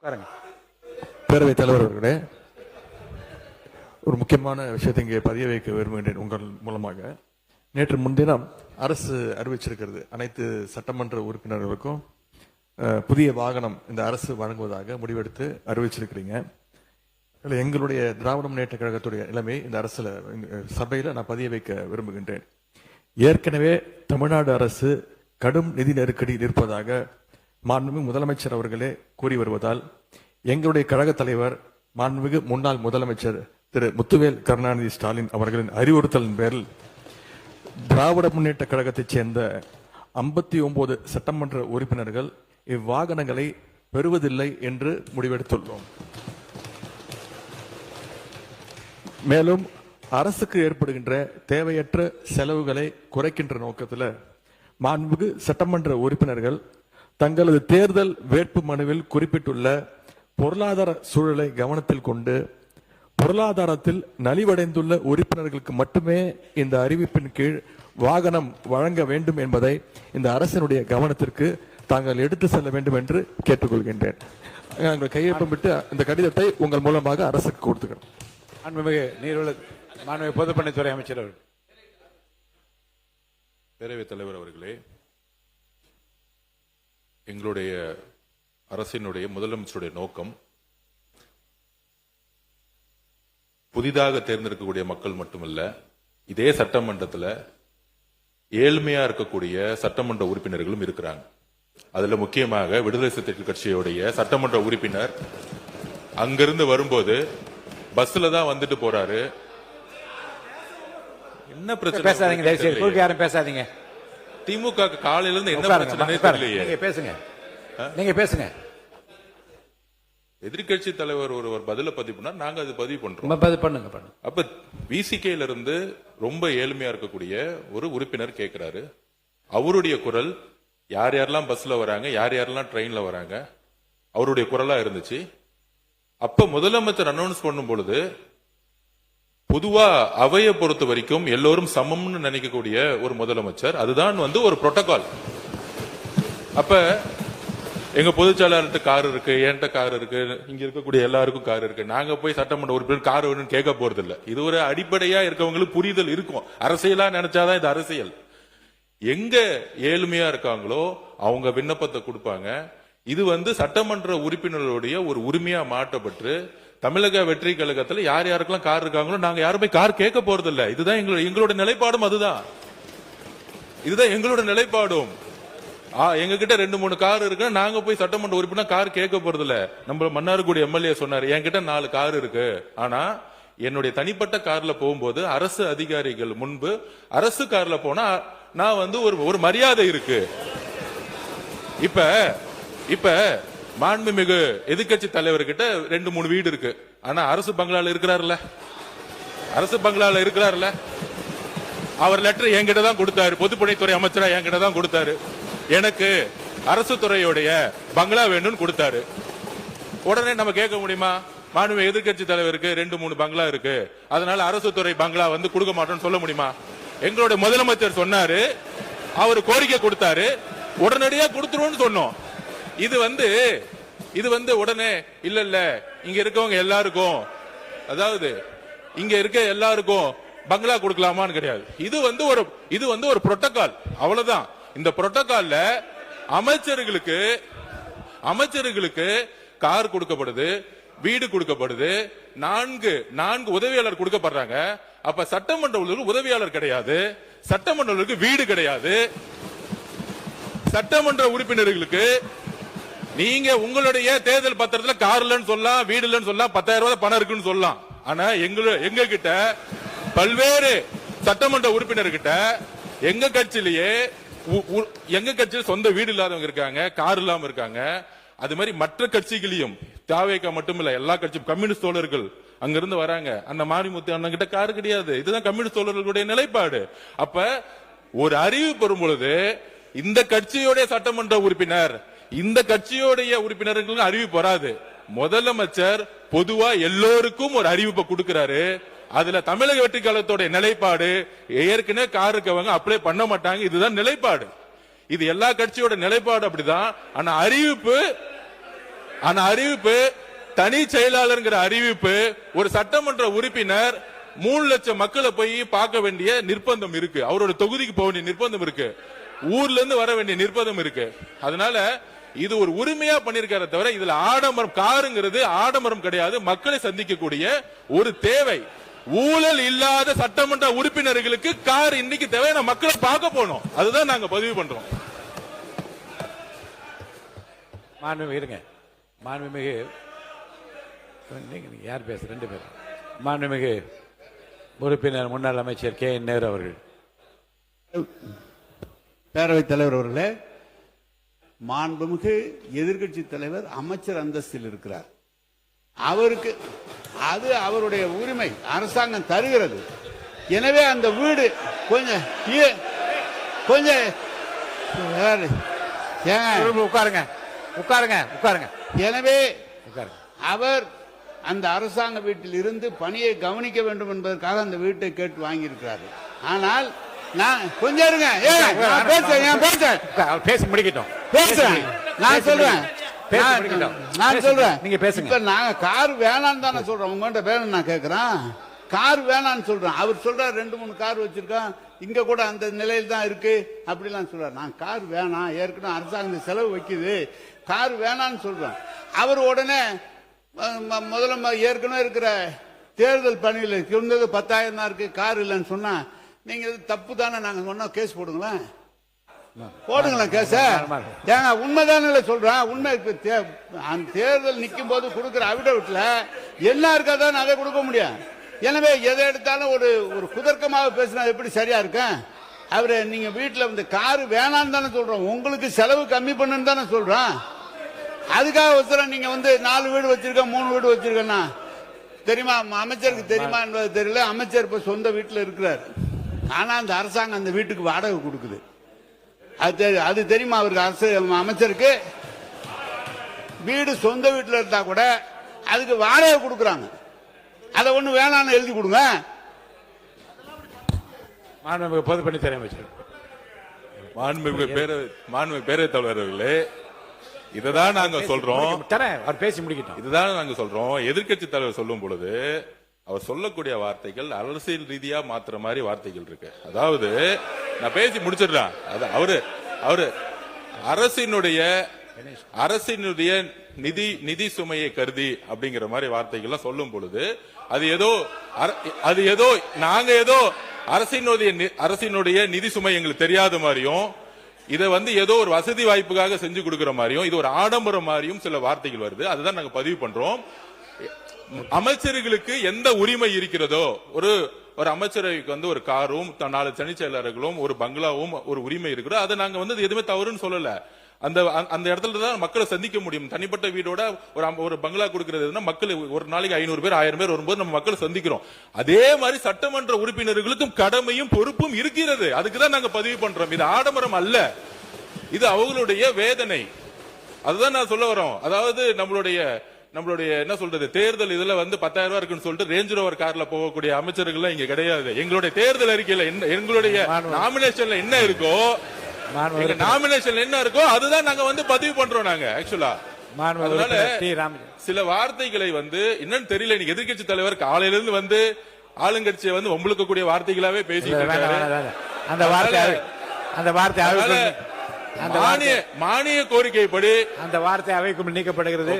பேரவைத் தலைவர் அவர்களே, ஒரு முக்கியமான விஷயத்தை இங்கே பதிய வைக்க விரும்புகின்றேன் உங்கள் மூலமாக. நேற்று முன்தினம் அரசு அறிவிச்சிருக்கிறது, அனைத்து சட்டமன்ற உறுப்பினர்களுக்கும் புதிய வாகனம் இந்த அரசு வழங்குவதாக முடிவெடுத்து அறிவிச்சிருக்கிறீங்க. எங்களுடைய திராவிட முன்னேற்ற கழகத்துடைய நிலைமை இந்த அரசுல சபையில நான் பதிய வைக்க விரும்புகின்றேன். ஏற்கனவே தமிழ்நாடு அரசு கடும் நிதி நெருக்கடியில் இருப்பதாக மாண்புமிகு முதலமைச்சர் அவர்களே கூறி வருவதால் எங்களுடைய கழக தலைவர் மாண்புமிகு முன்னாள் முதலமைச்சர் திரு முத்துவேல் கருணாநிதி ஸ்டாலின் அவர்களின் அறிவுறுத்தலின் பேரில் திராவிட முன்னேற்ற கழகத்தைச் சேர்ந்த 59 சட்டமன்ற உறுப்பினர்கள் இவ்வாகனங்களை பெறுவதில்லை என்று முடிவெடுத்துள்ளோம். மேலும் அரசுக்கு ஏற்படுகின்ற தேவையற்ற செலவுகளை குறைக்கின்ற நோக்கத்தில் மாண்புமிகு சட்டமன்ற உறுப்பினர்கள் தங்களது தேர்தல் வேட்பு மனுவில் குறிப்பிட்டுள்ள பொருளாதார சூழலை கவனத்தில் கொண்டு பொருளாதாரத்தில் நலிவடைந்துள்ள உறுப்பினர்களுக்கு மட்டுமே இந்த அறிவிப்பின் கீழ் வாகனம் வழங்க வேண்டும் என்பதை இந்த அரசினுடைய கவனத்திற்கு தாங்கள் எடுத்து செல்ல வேண்டும் என்று கேட்டுக்கொள்கின்றேன். கையொப்பமிட்டு இந்த கடிதத்தை உங்கள் மூலமாக அரசுக்கு கொடுத்துக்கிறோம். மாண்புமிகு பொதுப்பணித்துறை அமைச்சர் அவர்கள். பேரவைத் தலைவர் அவர்களே, எங்களுடைய அரசினுடைய முதலமைச்சருடைய நோக்கம் புதிதாக தேர்ந்தெடுக்கக்கூடிய மக்கள் மட்டுமல்ல, இதே சட்டமன்றத்தில் ஏழ்மையா இருக்கக்கூடிய சட்டமன்ற உறுப்பினர்களும் இருக்கிறாங்க. அதுல முக்கியமாக விடுதலை சிறுத்தைகள் கட்சியுடைய சட்டமன்ற உறுப்பினர் அங்கிருந்து வரும்போது பஸ்ல தான் வந்துட்டு போறாரு. என்ன பிரச்சனை? பேசாதீங்க. திமுக காலையில இருந்து என்ன பிரச்சனை தெரியலையே. நீங்க பேசுங்க. எதிர்கட்சி தலைவர் ஒருவர் பதில பதிவு பண்ணா நாங்க அது பதிவு பண்றோம். பண்ணுங்க. அப்ப விசிகேல இருந்து ரொம்ப ஏழ்மையா இருக்கக்கூடிய ஒரு உறுப்பினர் கேட்கிறாரு. அவருடைய குரல் யார் யாரெல்லாம் பஸ்ல வராங்க, யார் யாரெல்லாம் ட்ரெயின்ல வராங்க, அவருடைய குரலா இருந்துச்சு. அப்ப முதலமைச்சர் அனௌன்ஸ் பண்ணும் பொழுது பொதுவா அவையை பொறுத்த வரைக்கும் எல்லோரும் சமம்னு நினைக்கக்கூடிய ஒரு முதலமைச்சர், அதுதான் ஒரு புரோட்டோகால். அப்ப எங்க பொதுச்செயலாளர்கிட்ட கார் இருக்கு, என்கிட்ட கார் இருக்கு, இங்க இருக்கக்கூடிய எல்லாருக்கும் கார் இருக்கு. நாங்க போய் சட்டமன்ற உறுப்பினர் கார் வேணும்னு கேட்க போறது இல்ல. இது ஒரு அடிப்படையா இருக்கவங்களுக்கு புரிதல் இருக்கும். அரசியலா நினைச்சாதான் இது அரசியல். எங்க ஏழ்மையா இருக்காங்களோ அவங்க விண்ணப்பத்தை கொடுப்பாங்க. இது சட்டமன்ற உறுப்பினர்களுடைய ஒரு உரிமையா மாற்றப்பட்டு தமிழக வெற்றி கழகத்துல யார் யாருக்கெல்லாம் கார் இருக்காங்களோ நாங்க யாருமே கார் கேட்க போறது இல்ல. இதுதான் எங்களோட நிலைப்பாடும். இதுதான் எங்களோட நிலைப்பாடும். எங்க கிட்ட 2-3 கார் இருக்கு, நாங்க போய் சட்டமன்ற உறுப்பினர் கார் கேட்க போறது இல்ல. நம்ம மன்னார்குடி எம்எல்ஏ சொன்னாரு, என்கிட்ட 4 கார் இருக்கு, ஆனா என்னுடைய தனிப்பட்ட கார்ல போகும்போது அரசு அதிகாரிகள் முன்பு அரசு கார்ல போனா நான் ஒரு மரியாதை இருக்கு. இப்ப மாண்புமிகு எதிர்கட்சி தலைவர்கிட்ட 2-3 வீடு இருக்கு, ஆனா அரசு பங்களால இருக்கிறாருல்ல. அவர் லெட்டர் என்கிட்ட தான் கொடுத்தாரு, பொதுப்பணித்துறை அமைச்சரா என்கிட்ட தான் கொடுத்தாரு. எனக்கு அரசு துறையுடைய பங்களா வேணும்னு கொடுத்தாரு. உடனே நம்ம கேட்க முடியுமா? மாண்புமிகு எதிர்கட்சி தலைவருக்கு 2-3 பங்களா இருக்கு, அதனால அரசு துறை பங்களா கொடுக்க மாட்டோம்னு சொல்ல முடியுமா? எங்களுடைய முதலமைச்சர் சொன்னாரு, அவர் கோரிக்கை கொடுத்தாரு, உடனடியா கொடுத்துருவோம்னு சொன்னோம். இது உடனே இல்ல இங்க இருக்கவங்க எல்லாருக்கும், அதாவது இங்க இருக்க எல்லாருக்கும் பங்களா கொடுக்கலாமான்னு கிடையாது. இது ஒரு புரோட்டோகால், அவ்வளவுதான். இந்த புரோட்டோகால்ல அமைச்சர்களுக்கு கார் கொடுக்கப்படுது, வீடு கொடுக்கப்படுது, 4 உதவியாளர் கொடுக்கப்படுறாங்க. அப்ப சட்டமன்ற உதவியாளர் கிடையாது, சட்டமன்ற வீடு கிடையாது. சட்டமன்ற உறுப்பினர்களுக்கு நீங்க உங்களுடைய தேர்தல் பத்திரத்துல கார் இல்லன்னு சொல்லலாம், வீடு இல்லன்னு சொல்லலாம், 10,000 ரூபாய் பணம் இருக்குன்னு சொல்லலாம். ஆனா எங்க கிட்ட பல்வேறு சட்டமன்ற உறுப்பினர்கிட்ட எங்க கட்சியில் சொந்த வீடு இல்லாதவங்க இருக்காங்க, கார் இல்லாம இருக்காங்க. அது மாதிரி மற்ற கட்சிகளையும், தாவேகா மட்டும் இல்ல, எல்லா கட்சியும் கம்யூனிஸ்ட் தோழர்கள் அங்கிருந்து வராங்க. அந்த மாரிமுத்து அண்ணன் கிட்ட கார் கிடையாது. இதுதான் கம்யூனிஸ்ட் தோழர்களுடைய நிலைப்பாடு. அப்ப ஒரு அறிவு பெறும் பொழுது இந்த கட்சியோடைய சட்டமன்ற உறுப்பினர், இந்த கட்சியோடைய உறுப்பினர்களுக்கு அறிவிப்பு வராது. முதலமைச்சர் பொதுவா எல்லோருக்கும் ஒரு அறிவிப்பை கொடுக்கிறாரு. அதுல தமிழக வெற்றி கழகத்தோட நிலைப்பாடு, ஏற்கனவே கார் இருக்கவங்க அப்ளை பண்ண மாட்டாங்க, இதுதான் நிலைப்பாடு. இது எல்லா கட்சியோட நிலைப்பாடு அப்படிதான். ஆனா அறிவிப்பு ஆனா அறிவிப்பு தனி செயலாளர்ங்கிற அறிவிப்பு ஒரு சட்டமன்ற உறுப்பினர் 3 லட்சம் மக்களை போய் பார்க்க வேண்டிய நிர்பந்தம் இருக்கு. அவரோட தொகுதிக்கு போக வேண்டிய நிர்பந்தம் இருக்கு. ஊர்ல இருந்து வர வேண்டிய நிர்பந்தம் இருக்கு. அதனால இது ஒரு உரிமையா பண்ணிருக்கார தவிர இதுல ஆடம்பரம் காருங்கிறது ஆடம்பரம் கிடையாது. மக்களை சந்திக்கக்கூடிய ஒரு தேவை. ஊழல் இல்லாத சட்டமன்ற உறுப்பினர்களுக்கு கார் இன்னைக்கு தேவை. மக்களை பார்க்க போனோம். அதுதான் நாங்க பதிவு பண்றோம். மாண்புமிகு இருங்க. மாண்புமிகு யார் பேச 2 பேர். மாண்புமிகு உறுப்பினர் முன்னாள் அமைச்சர் கே என் நேரு அவர்கள். பேரவைத் தலைவர் அவர்களே, மாண்புமிகு எதிர்க்கட்சி தலைவர் அமைச்சர் அந்தஸ்தில் இருக்கிறார். அவருக்கு அது அவருடைய உரிமை, அரசாங்கம் தருகிறது. எனவே அந்த வீடு கொஞ்சம் உட்காருங்க உட்காருங்க உட்காருங்க. எனவே உட்காருங்க. அவர் அந்த அரசாங்க வீட்டில் இருந்து பணியை கவனிக்க வேண்டும் என்பதற்காக அந்த வீட்டை கேட்டு வாங்கியிருக்கிறார். ஆனால் நான் கொஞ்சம் இருங்க, பேசி முடிக்கட்டும். பேசுறேன், நான் சொல்றேன், நான் சொல்றேன். நீங்க பேசுங்க. இப்ப நாங்க கார் வேணான்னு தானே சொல்றோம். உங்ககிட்ட வேணும் நான் கேட்கிறேன். கார் வேணான்னு சொல்றேன். அவர் சொல்றாரு 2-3 கார் வச்சிருக்கான், இங்க கூட அந்த நிலையில் தான் இருக்கு அப்படிலாம் சொல்றாரு. நான் கார் வேணாம், ஏற்கனவே அரசாங்கம் செலவு வைக்குது, கார் வேணான்னு சொல்றேன். அவர் உடனே முதல்ல ஏற்கனவே இருக்கிற தேர்தல் பணியில் இருந்தது 10,000 தான் இருக்கு, கார் இல்லைன்னு சொன்னா நீங்க தப்பு தானே. நாங்க சொன்னா கேஸ் போடுங்களேன், போடுங்களேன் கேஸ. ஏங்க உண்மைதானே சொல்றேன். உண்மை தேர்தல் நிற்கும் போது கொடுக்கிற அவிடவிட்ல என்ன இருக்காதான் அதை கொடுக்க முடியும். எனவே எதை எடுத்தாலும் ஒரு குதர்க்கமாக பேசினா எப்படி சரியா இருக்கும். அவரு நீங்க வீட்டுல வந்து காரு வேணான்னு தானே சொல்றோம், உங்களுக்கு செலவு கம்மி பண்ணுன்னு தானே சொல்றோம். அதுக்காக ஒருத்தர் நீங்க வந்து 4 வீடு வச்சிருக்க 3 வீடு வச்சிருக்கேன்னா தெரியுமா, அமைச்சருக்கு தெரியுமா என்பது தெரியல. அமைச்சர் இப்ப சொந்த வீட்டுல இருக்கிறார், ஆனா அந்த அரசாங்கம் அந்த வீட்டுக்கு வாடகை கொடுக்குது. அது தெரியுமா அவருக்கு? அமைச்சருக்கு வீடு சொந்த வீட்டுல இருந்தா கூட அதுக்கு வாடகை கொடுக்கறாங்க. அதை ஒண்ணு வேணான்னு எழுதி கொடுங்க. மாண்புமிகு பொதுப்பணித்துறை அமைச்சர். மாண்புமிகு பேரவைத் தலைவர் அவர்களே, இததான் நாங்க சொல்றோம். அவர் பேசி முடிக்கட்டும். இதுதான் நாங்க சொல்றோம். எதிர்க்கட்சி தலைவர் சொல்லும் பொழுது அவர் சொல்லக்கூடிய வார்த்தைகள் அரசியல் ரீதியா மாத்துற மாதிரி வார்த்தைகள் இருக்கு. அதாவது நான் பேசி முடிச்சிடுறேன். அவரு அரசினுடைய நிதி சுமையை கருதி அப்படிங்கிற மாதிரி வார்த்தைகள் சொல்லும் பொழுது அது ஏதோ நாங்க ஏதோ அரசினுடைய நிதி சுமை எங்களுக்கு தெரியாத மாதிரியும், இதை வந்து ஏதோ ஒரு வசதி வாய்ப்புக்காக செஞ்சு கொடுக்கிற மாதிரியும், இது ஒரு ஆடம்பரம் மாதிரியும் சில வார்த்தைகள் வருது. அதுதான் நாங்க பதிவு பண்றோம். அமைச்சர்களுக்கு எந்த உரிமை இருக்கிறதோ, ஒரு அமைச்சரவைக்கு வந்து ஒரு காரும் 4 தனி செயலாளர்களும் ஒரு பங்களாவும் ஒரு உரிமை இருக்கிறோம். அதை நாங்க வந்து எதுவுமே தவறுன்னு சொல்லல. அந்த இடத்துல தான் மக்களை சந்திக்க முடியும். தனிப்பட்ட வீடோட ஒரு பங்களா கொடுக்கிறது மக்கள் ஒரு நாளைக்கு 500 பேர் 1000 பேர் வரும்போது நம்ம மக்களை சந்திக்கிறோம். அதே மாதிரி சட்டமன்ற உறுப்பினர்களுக்கும் கடமையும் பொறுப்பும் இருக்கிறது. அதுக்குதான் நாங்க பதிவு பண்றோம். இது ஆடம்பரம் அல்ல, இது அவங்களுடைய வேதனை. அதுதான் நான் சொல்ல வரோம். அதாவது நம்மளுடைய என்ன சொல்றது, தேர்தல் இதுல வந்து 10,000 ரூபாய் இருக்குன்னு சொல்லிட்டு ரேஞ்ச் ரோவர் கார்ல போகக்கூடிய அமைச்சர்கள் இங்க கிடையாது. எங்களுடைய தேர்தல் அறிக்கையில எங்களுடைய நாமினேஷன்ல என்ன இருக்கோ, நாமினேஷன் என்ன இருக்கோ அதுதான் நாங்க வந்து பதிவு பண்றோம். நாங்க ஆக்சுவலா சில வார்த்தைகளை வந்து என்னன்னு தெரியல. இன்னைக்கு எதிர்க்கட்சி தலைவர் காலையில இருந்து வந்து ஆளுங்கட்சியை வந்து ஒம்பளுக்க கூடிய வார்த்தைகளாவே பேசிட்டு இருக்காரு. மானிய கோரிக்கைப்படி அந்த வார்த்தை அவைக்குள் நீக்கப்படுகிறது.